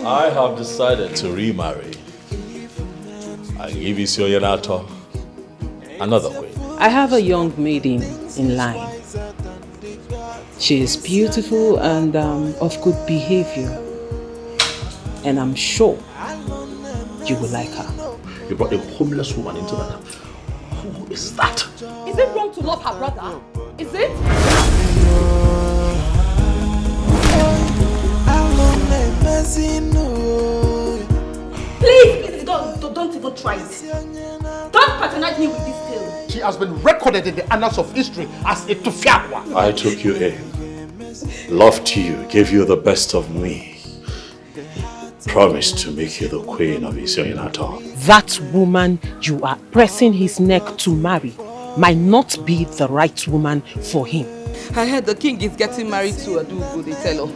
I have decided to remarry. I give Isioyenato another queen. I have a young maiden in line. She is beautiful and of good behavior. And I'm sure you will like her. You brought a homeless woman into that. Who is that? Is it wrong to love her brother? Is it? Please, don't even try it. Don't patronize me with this tale. She has been recorded in the annals of history as a Tufiakwa. I took you in, loved you, gave you the best of me, promised to make you the queen of Isioyenato. That woman you are pressing his neck to marry might not be the right woman for him. I heard the king is getting married to a Igwe, they tell her.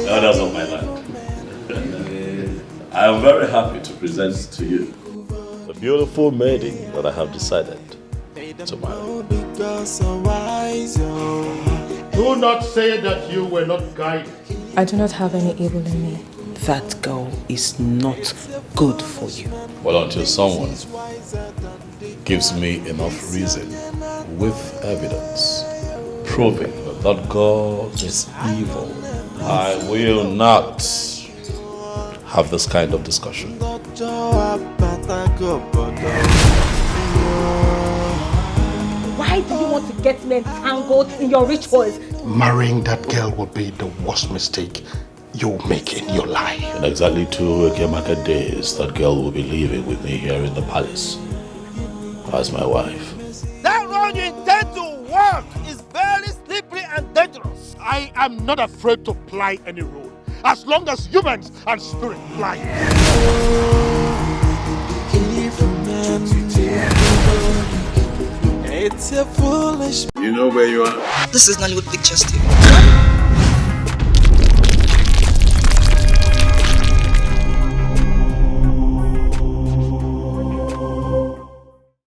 Elders of my land, I am very happy to present to you the beautiful maiden that I have decided to marry. Do not say that you were not guided. I do not have any evil in me. That girl is not good for you. Well, until someone gives me enough reason with evidence proving that that girl is evil, I will not have this kind of discussion. Why do you want to get me entangled in your rituals? Marrying that girl would be the worst mistake you'll make in your life. In exactly 2 market days, that girl will be living with me here in the palace as my wife. That road you intend to walk is very slippery and dangerous. I am not afraid to ply any road, as long as humans and spirit fly. You know where you are? This is Nollywood Pictures TV.